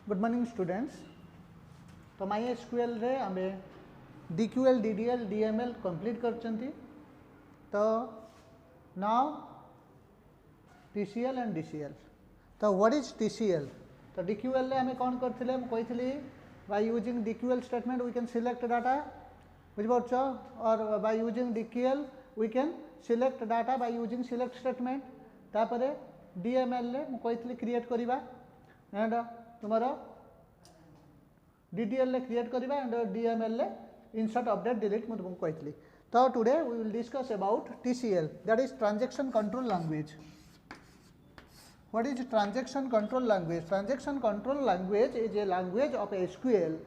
Good morning students. तो my SQL रे आमे डीक्यूएल डीडीएल डीएमएल कंप्लीट करचंती। तो नाउ टीसीएल एंड डीसीएल। तो व्हाट इज टीसीएल? तो डीक्यूएल रे आमे कौन करथिले हम कहिथिली by using DQL statement we can select data बुझिपारछ और by using DQL we can select data by using select statement. तापरे डीएमएल रे हम कहिथिली क्रिएट करिबा एंड तुम्हारा डीडीएल क्रिएट करवा and DML insert update delete मुझे तुमको कही। तो today we will discuss about TCL, that is transaction control language. What is transaction control language? Transaction control language is a language of SQL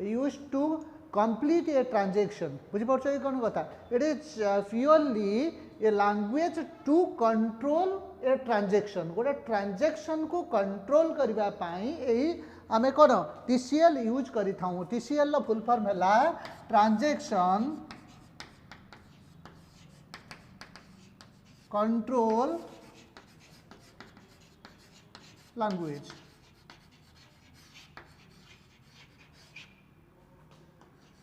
used to complete a transaction. बुझिपारछ ये कौन कथा? It is purely a language to control a transaction. गोटे transaction को control करबा पाई एही आमे कौन टीसीएल यूज करि थाउ। टीसीएल लो फुल फॉर्म हैला ट्रांजैक्शन कंट्रोल लैंग्वेज।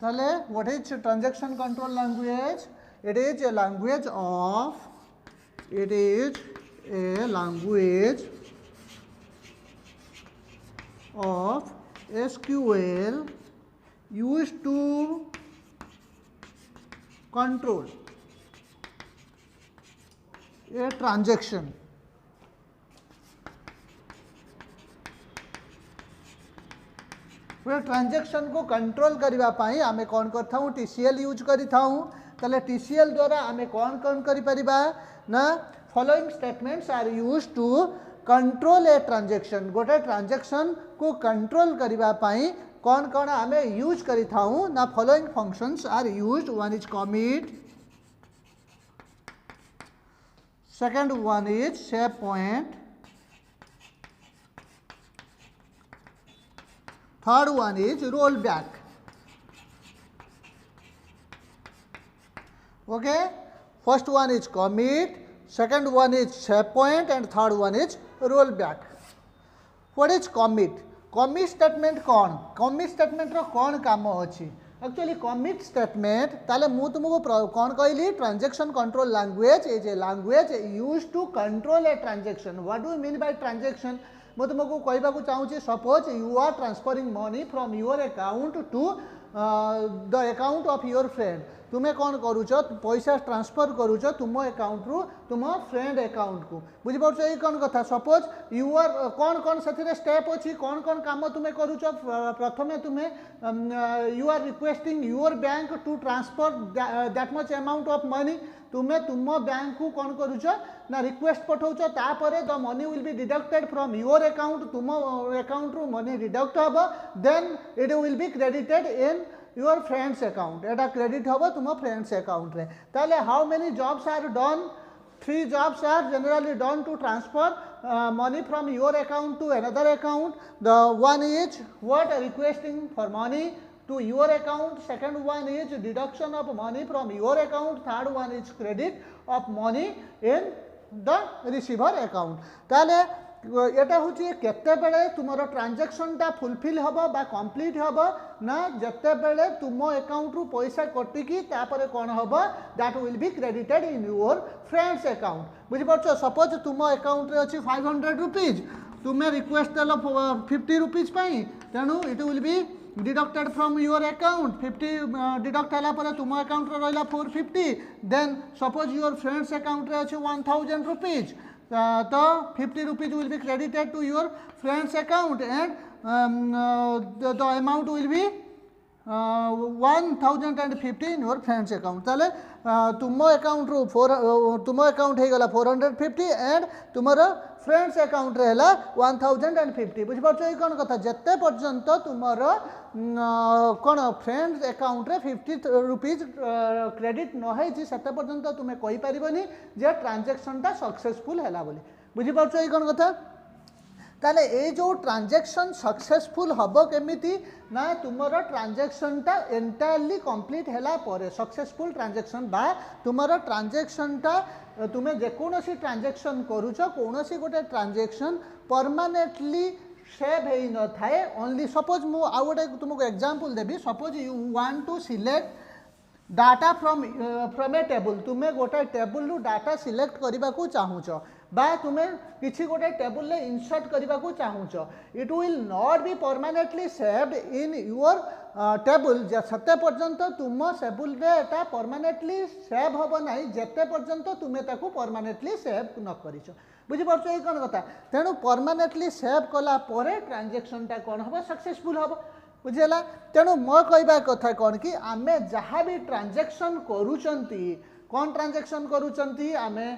ताले what is transaction control language? It is a language of SQL used to control a transaction. Transaction को कंट्रोल करबा पाई आमे कौन करता हूँ टीसीएल यूज करता हूँ। ताले टीसीएल द्वारा आमे कौन कौन करि परिबा ना following statements are used to control a transaction. गोटे ट्रांजैक्शन को कंट्रोल करबा पाई कौन कौन आमे यूज करिथा हूँ ना following functions are used. One is commit, second one is save point, third one is roll back. Okay, first one is commit, second one is save point and third one is roll back. What is commit? Commit statement कौन? Commit statement रो कौन काम अछि? Actually commit statement ताले मु तुमको कौन कहली transaction control language is a language used to control a transaction. What do you mean by transaction? मु तुमको कहबा को चाहूची suppose you are transferring money from your account to the account of your friend. तुम्हें कौन करूच पैसा transfer करूच तुम अकाउंट रु तुम फ्रेंड अकाउंट को। बुझिपारछ ये कौन कथा? सपोज यू आर कौन कौन से स्टेप अच्छी कौन कौन काम तुम्हें करूच। प्रथमे तुम्हें you are requesting your bank to transfer that much amount of money. तुम्हें तुम बैंक को कौन करूच ना रिक्वेस्ट पठाउच। तापरे the money will be deducted from your account. तुम अकाउंट रु मनी डिडक्ट हबो then it will be credited in your friends account. एटा क्रेडिट हम तुम फ्रेंड्स अकाउंट रे। ताले how many jobs are done? 3 jobs are generally done to transfer money from your account to another account. The one is what? Requesting for money to your account. Second one is deduction of money from your account. Third one is credit of money in the receiver account. ताले एटा हूँ केते बेले तुमर ट्रांजैक्शनटा fulfil हम बा complete हम ना जते बेले तुम अकाउंट रु पैसा कटिकी तापरे कौन हम that will be credited in your friends account. बुझिपारछ सपोज तुम अकाउंट रे अछि 500 रुपीज तुम्हें रिक्वेस्ट देल 50 रुपीज पाई तेणु it will be deducted from your account. 50 deduct होला पर तुम अकाउंट रे रहला 450। Then suppose your friends account रे अछि 1000 रुपीज तो 50 rupees will be credited to your friend's account and the amount will be 1050 in your friend's account. ताले तुम अकाउंट रू तुम अकाउंट हो गला 450 एंड तुमर फ्रेंड्स अकाउंट रहला 1050। बुझिपारछ ये कौन कथा? जत्ते पर्यंत तुमर कौन फ्रेंड्स अकाउंट रे 50 रुपीज क्रेडिट न होइछि सेते पर्यंत तुमे कहि परिबनी जे ट्रांजैक्शनटा सक्सेसफुल हैला बोली। बुझिपारछ ये कौन कथा? ताले ए जो ट्रांजैक्शन सक्सेसफुल हबो केमिति ना तुमर ट्रांजैक्शनटा एंटायरली कंप्लीट हैला परे सक्सेसफुल ट्रांजैक्शन बा तुमर ट्रांजैक्शनटा तुमे जेकोनोसी ट्रांजैक्शन करूछ कोनोसी गोटे ट्रांजैक्शन परमानेंटली सेव हो न थाए ओनली सपोज मु आउ गोटे तुमको एग्जांपल देबी suppose you want to select data from a table तुम्हें गोटे टेबल रु डाटा सिलेक्ट करने को चाहूच बा तुम्हें किसी गोटे टेबल ले इंसर्ट करने को चाहूच it will not be permanently saved in your table सेते पर्यंत तुम टेबल रे एटा परमानेंटली सेव होब नहीं जेते पर्यंत तुम्हें ताकू परमानेंटली सेव न करिछ बुझिपारछ ये कौन कथा तेणु परमानेंटली सेव कला परे ट्रांजैक्शनटा कौन हम सक्सेसफुल हम बुझेगा तेणु मो कहवा कथा कौन कि आमे जहाँ भी ट्रांजैक्शन करूचंती कौन ट्रांजैक्शन करूचंती आमे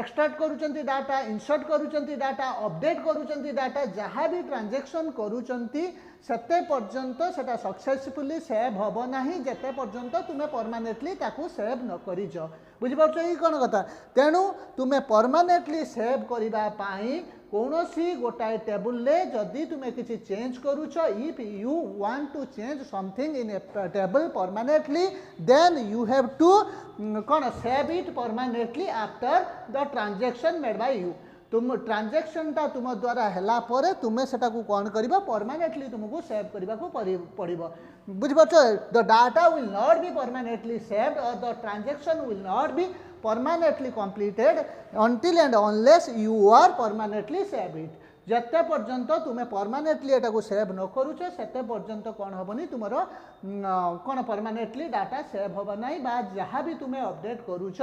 एक्सट्रैक्ट करूचंती डाटा इंसर्ट करूचंती डाटा अपडेट करूचंती डाटा जहाँ भी ट्रांजैक्शन करूचंती सेते पर्यंत सेटा सक्सेसफुली सेव होब नाही जेते पर्यंत तुमे परमानेंटली ताकू सेव न करिछ बुझिपारछ ई कोन कथा तेणु तुमे परमानेंटली सेव करिबा पाई कौनसी गोटाए टेबल ले जदि तुम्हें किसी चेंज करूछ if you want to change something in a table permanently then you have to कौन save it permanently after the transaction made by you तुम ट्रांजैक्शन टा तुम द्वारा हैला परे तुम्हें सेटा को कौन करिबा परमानेंटली तुमको सेव करबा को पड़िबो बुझिपारछ the data will not be permanently saved और the transaction will not be permanently completed until and unless you are permanently save it जते पर्यंत तुम्हें परमानेंटली एटा को सेव न करूछ सेते पर्यंत कौन होबनी तुमरो कौन परमानेंटली डाटा सेव होबा नाही बा जहाँ भी तुम्हें अपडेट करूछ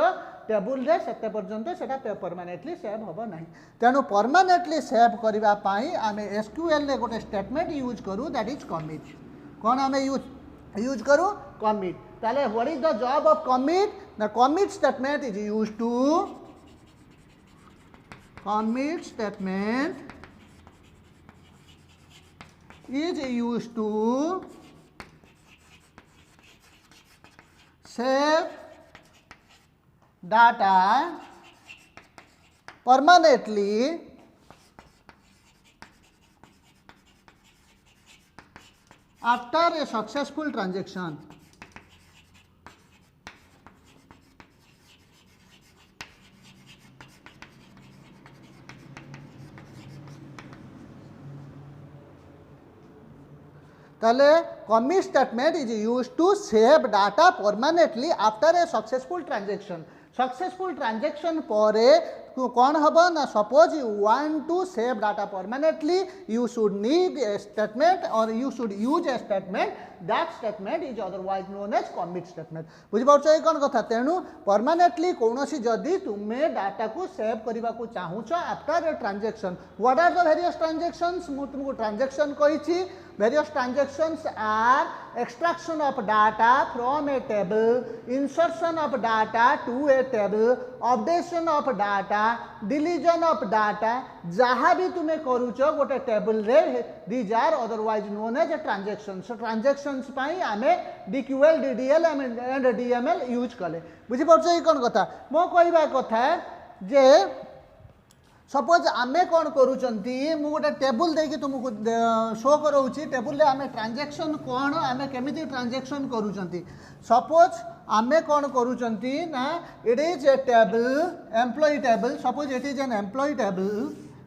टेबल रे सेते पर्यंत सेटा परमानेंटली सेव होबा नाही तेणु परमानेंटली सेव करबा पाई आमे एसक्यूएल रे गोटे स्टेटमेंट यूज करू दैट इज कमिट कौन आमे यूज करू कमिट ताले what is the job of commit the commit statement is used to save data permanently after a successful transaction ताले commit statement is used to save data permanently after a successful transaction successful transaction परे कौन हम ना suppose you want to save data permanently you should need a statement और you should use a statement that statement is otherwise known as commit statement बुझिपारछ ए कोन कथा तेणु परमानेंटली कोनोसी जदि तुमे डाटा को सेव करबा को चाहूछ after a transaction what are the various transactions मु तुमको ट्रांजैक्शन कहिछि various transactions are extraction of data from a table, insertion of data to a table, updation of data, deletion of data जहाँ भी तुम्हें करूच गोटे टेबल रे these are otherwise known as transactions so transactions पाई आमे DQL DDL and DML use कले बुझी पारछ ई कोन कथा मो कहबा कथा जे सपोज आमे कौन करूचंती मु गोटे टेबल देकी तुमको शो कराऊची टेबल ले आमे ट्रांजैक्शन कौन आमे केमिति ट्रांजैक्शन करूचंती सपोज आमे कौन करूचंती ना it is a table employee table suppose it is an employee table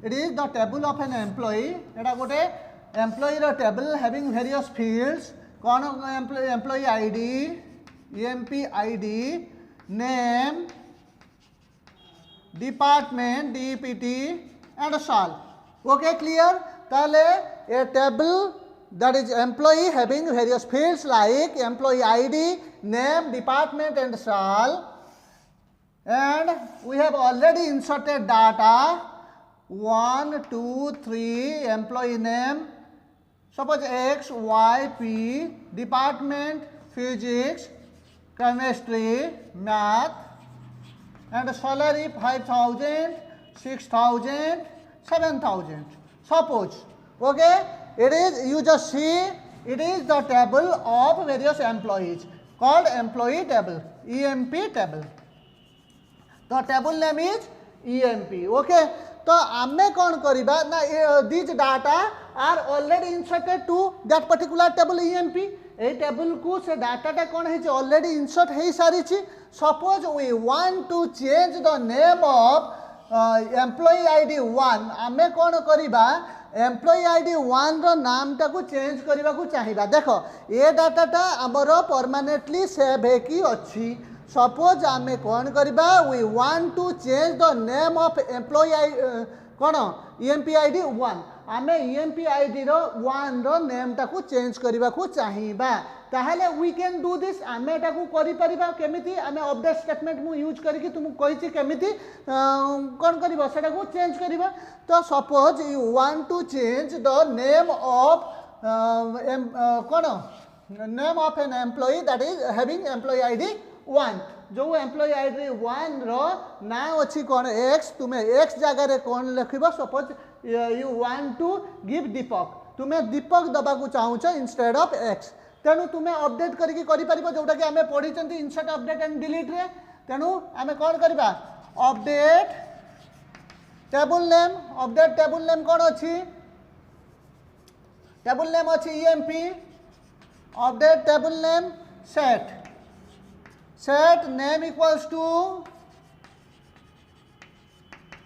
it is the table of an employee एटा गोटे एम्प्लॉय रो टेबल हैविंग वेरियस फील्ड्स कौन employee ID EMP ID name department DPT and SAL okay clear tale a table that is employee having various fields like employee ID name department and SAL and we have already inserted data 1 2 3 employee name suppose X Y P department physics chemistry math and salary 5,000, 6,000, 7,000. Suppose, okay, it is you just see it is the table of various employees called employee table, EMP table. The table name is EMP. Okay, तो आमे कौन करिबा ना these data are already inserted to that particular table EMP. A table को से data कौन है already insert हो सारी suppose we want to change the name of employee ID 1 आमे कौन करिबा एम्प्लॉई आईडी 1 रो नाम टाको चेंज करबा को चाहिबा देख ए डाटाटा हमर परमानेंटली सेव हे कि अछि सपोज आमे कौन करबा we want to change the name of employee कौन ईएमपी आईडी 1 आमे ईएमपी आईडी रो 1 रो नेम टाको चेंज करबा को चाहिबा ताहले वी कैन डू दिस आमे टाको करि परिबा केमिति आमे अपडेट स्टेटमेंट मु यूज करिकि तुम कहिछि केमिति कौन करबा सेटा को चेंज करबा तो suppose you want to change the name of कौन name of an employee that is having employee ID 1 जो एम्प्लॉई आईडी 1 रो ना अछि कौन एक्स तुम्हें एक्स जगह रे कौन लिखिबो suppose you want to give Deepak तुम्हें दीपक दबा को चाहूछ इंस्टेड ऑफ एक्स तेणु तुम्हें अपडेट करके करि परिबो जोटा कि हमें पढ़ी चंती इंसर्ट अपडेट एंड डिलीट रे तेणु हमें कौन करबा अपडेट टेबल नेम कौन अछि टेबल नेम अछि EMP update table name set name equals to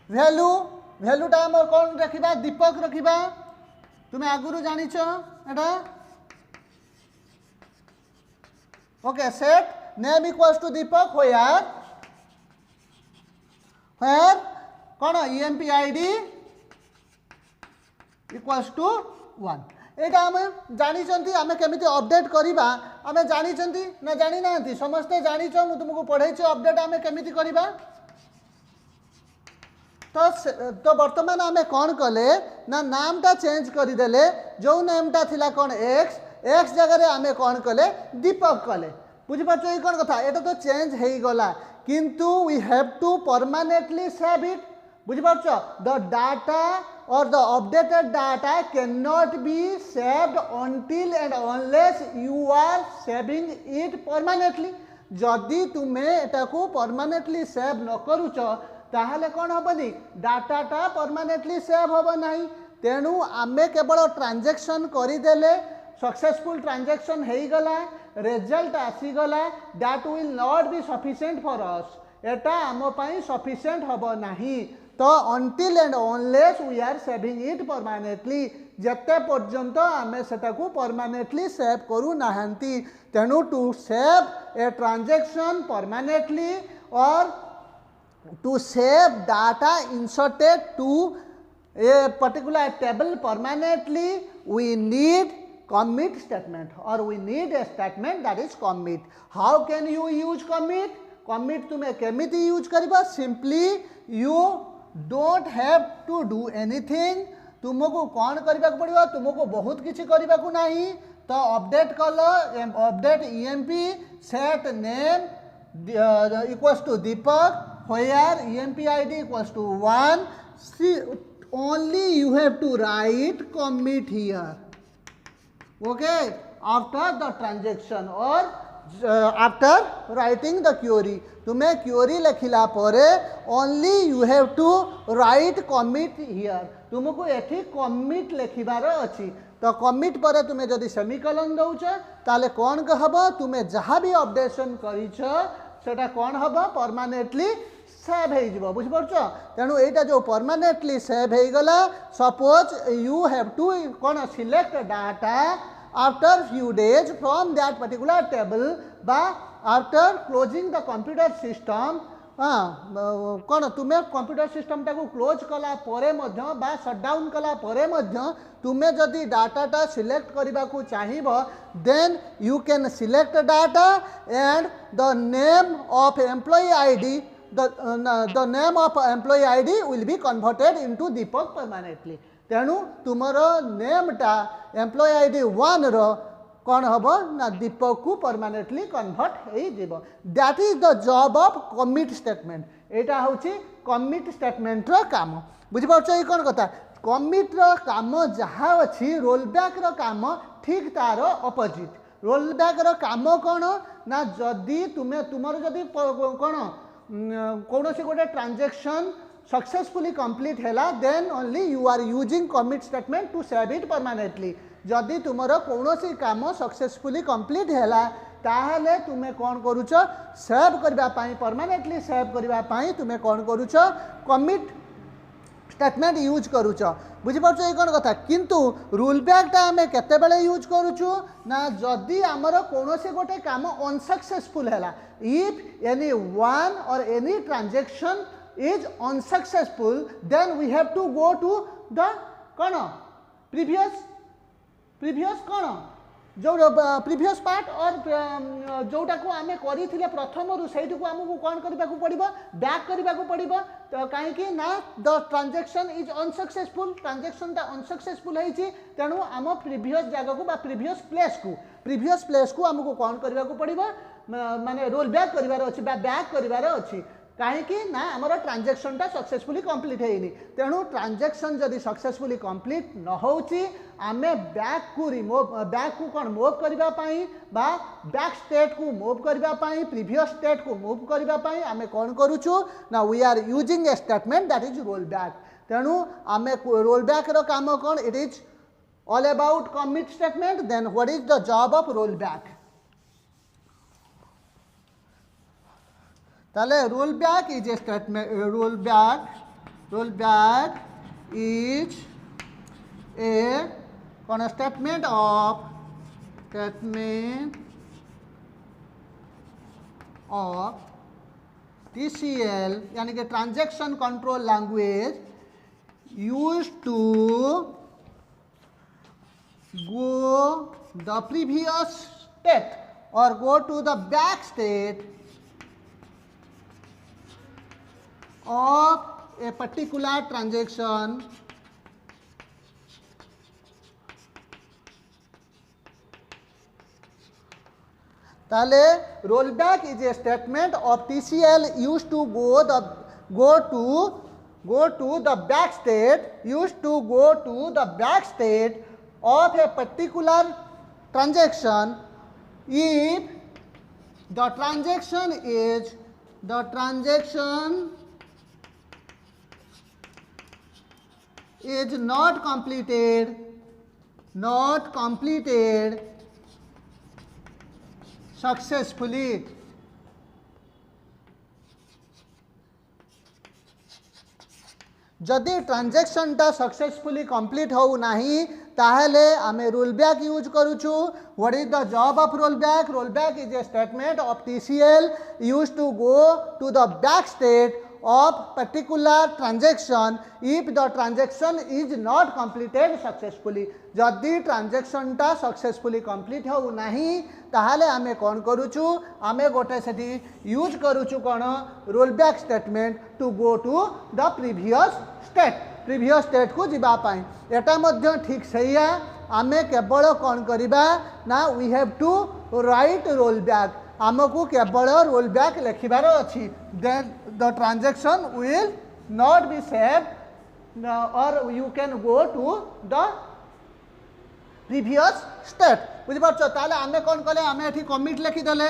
value टा हम कौन रखिबा दीपक रखिबा तुम्हें आगुरु जानिछ एटा okay set name equals to Deepak where कौन EMP ID equals to 1 एटा हम जानिचंती आमे केमिति अपडेट करबा आमे जानिचंती ना जानि नांती समस्ते जानिछ मु तुमको पढाइछ अपडेट आमे केमिति करबा तो वर्तमान आमे कोन कले ना नामटा चेंज करि देले जो नेमटा थिला कोन एक्स जगह रे आमे कोन कले दीपक कले बुझि पाछो ई कोन कथा एटा तो चेंज हेई गला किंतु we have to permanently save it बुझि पाछो the data or the updated data cannot be saved until and unless you are saving it permanently जदि तुम्हें एटा को परमानेंटली सेव न करूच ताहले कोन हबनी डाटाटा परमानेंटली सेव हबो नाही तेणु आमे केवल ट्रांजैक्शन करि देले सक्सेसफुल ट्रांजैक्शन हेई गला रिजल्ट आसी गला that will not be sufficient for us एटा आमो पई सफिशिएंट हबो नाही तो until and unless we are saving it permanently जते पर्यंत आमे सेटा को परमानेंटली सेव करू नाहंती तेणु to save a transaction permanently और to save data inserted to a particular table permanently we need commit statement or we need a statement that is commit how can you use commit तुम्हें केमिति use करबा simply you don't have to do anything तुमको कौन करबा को पड़िबा तुमको बहुत किछि करबा को नाही तो अपडेट कलो update EMP set name equals to Deepak where EMP ID equals to 1 see only you have to write commit here okay after the transaction or after writing the query तुम्हें क्वेरी लिखिला परे only you have to write commit here तुमको एठी commit लिखिबार अछि तो commit परे तुम्हें जदि सेमीकोलन दउछ ताले कोन कहबो तुम्हें जहाँ भी अपडेशन करिछ सेटा कोन हबो परमानेंटली सेव हे जिवो बुझ परछो तेनु एटा जो परमानेंटली सेव हे गला सपोज यू हैव टू कोन select data after few days from that particular table by after closing the computer system कौन तुम्हें कंप्यूटर सिस्टम टाको क्लोज कला परे मध्य बा शटडाउन कला परे मध्य तुम्हें जदि डाटाटा सिलेक्ट करबा को चाहिबो then you can select data and the name of employee ID the name of employee ID will be converted into Deepak permanently तेणु तुमर नेमटा एम्प्लॉय आईडी 1 रो कौन हम ना दीपक को परमानेंटली कन्वर्ट हो that is the job of commit statement एटा होची commit statement रो काम बुझि पाछो कौन कथा कमिट रो काम जहाँ अच्छी रोल बैक रो काम ठीक तार अपोजिट रोल बैक रो काम कौन ना जदि तुम्हें तुमर जदि कौन कौन से गोटे ट्रांजैक्शन सक्सेसफुली कंप्लीट हैला then only you are using commit statement to save it permanently जदि तुमर कौन काम सक्सेसफुली कंप्लीट हैला ताहले तुम्हें कौन करूछ सेव करबा पाई परमानेंटली सेव करबा पाई तुम्हें कौन करूछ कमिट स्टेटमेंट यूज करूच बुझीपार ये कौन कथा किंतु रूल बैकटा आम केते यूज करूचु ना जदि आमर कौन से गोटे काम अनसक्सेसफुल है if any one or any transaction is unsuccessful then we have to go to the कौन प्रीवियस कौन जो प्रीवियस पार्ट और जोटा को आम करें प्रथम से आमको कौन करने को पड़ो बैक करने को पड़ो तो कहीं ना द ट्रांजेक्शन इज अनसक्सेसफुल ट्रांजेक्शनटा अनसक्सेसफुल होती तेणु आम प्रीवियस जगह को प्रीवियस प्लेस को आमको कौन करने को पड़ो माने रोल बैक करार अच्छी बैक करार अच्छी कहीं ना आमर ट्रांजेक्शनटा सक्सेसफुली कंप्लीट होनी तेणु ट्रांजेक्शन जदि सक्सेसफुली कंप्लीट न होची आमे बैक को कौन मूव करने बैक स्टेट को मूव करने प्रीवियस स्टेट को मूव करने आमे कौन करूचु ना we are using a statement that is roll back तेणु आमे रोल बैक रो काम कौन it is all about commit statement then what is the job of roll back ताले roll back is a statement roll back is a कौन statement of TCL यानी कि transaction control language use to go the previous state or go to the back state of a particular transaction ताले rollback is a statement of TCL used to go to the back state of a particular transaction if the transaction is not completed successfully जदि ट्रांजेक्शनटा successfully complete हो नाही ताहले आमे roll back use करूछु what is the job of roll back is a statement of TCL use to go to the back state of particular transaction if the transaction is not completed successfully जदि transaction टा successfully complete हो नहीं ताहले आमे कौन करूचु आमे गोटे सेठी use करूचु कौन roll back statement to go to the previous state को जीवा पाई एटा मध्य ठीक सही है आमे केवल कौन करिबा ना we have to write roll back आमको केवल रोल बैक लिखबार अच्छी then the transaction will not be saved और you can go to the previous state बुझिपारछ ताले आमे कोन कले आमे एठी कमिट लिखिदेले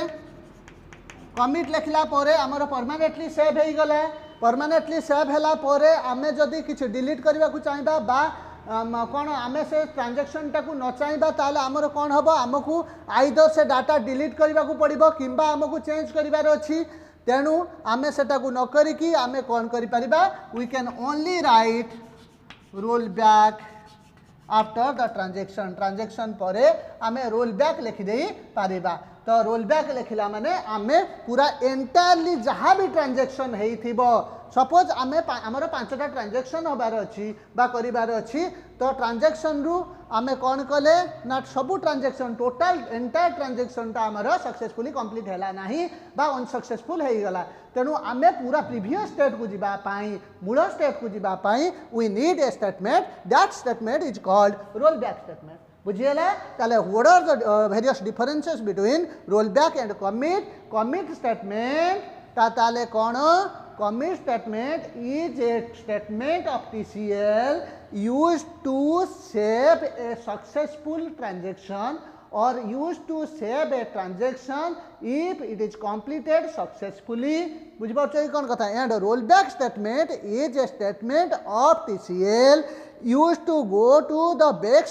कमिट लिखला परे हमर परमानेंटली सेव हे गले परमानेंटली सेव हैला परे आमे जदी किछ डिलीट करबा को चाहिबा बा कौन आमे से ट्रांजेक्शन टाकू न चाहिए ताले आमर कौन हम आमको आइदर से डाटा डिलीट करने को पड़ो किंबा आमको चेंज करार अच्छी तेणु आमे सेटा को न करिकी आमे कौन करि परिबा we can only write roll back after the transaction परे आमे रोल बैक लिखिदे पारिबा तो रोल बैक लिखला माने आमे पूरा एंटायरली जहाँ भी ट्रांजेक्शन हेइथिबो सपोज आमे आमर 5टा ट्रांजेक्शन होबार अच्छी बा करिबार अच्छी तो ट्रांजेक्शन रु आमे कौन कले ना सबू ट्रांजेक्शन टोटल एंटायर ट्रांजेक्शन टा आमर सक्सेसफुली कंप्लीट हैला नाही बा अनसक्सेसफुल हे गला तेणु आमे पूरा प्रीवियस स्टेट को जीवा पाई मूल स्टेट को जीवा पाई we need a statement that statement is called roll back statement बुझिएला ताले what are the various differences between roll back and commit statement ताले कौन commit statement is a statement of TCL used to save a successful transaction or used to save a transaction if it is completed successfully बुझिपारछ कोन कथा and role back statement is a statement of TCL used to go to the back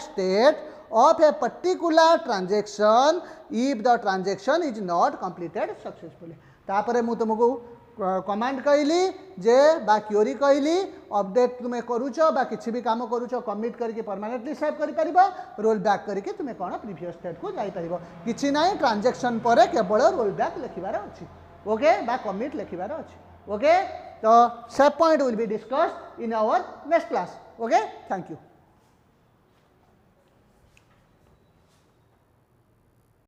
state of a particular transaction if the transaction is not completed successfully तापरे मु तुमको command कहली जे बा query कहली update तुम्हें करूच बा किसी भी काम करूच कमिट करके परमानेंटली सेव कर पारिबो रोल बैक करके तुम्हें कौन प्रीवियस स्टेट को जाई पारिबो किछि नाही ट्रांजैक्शन पर केवल रोल बैक लिखिबार अछि ओके बा कमिट लिखिबार अछि ओके तो save point will be discussed in our next class okay thank you.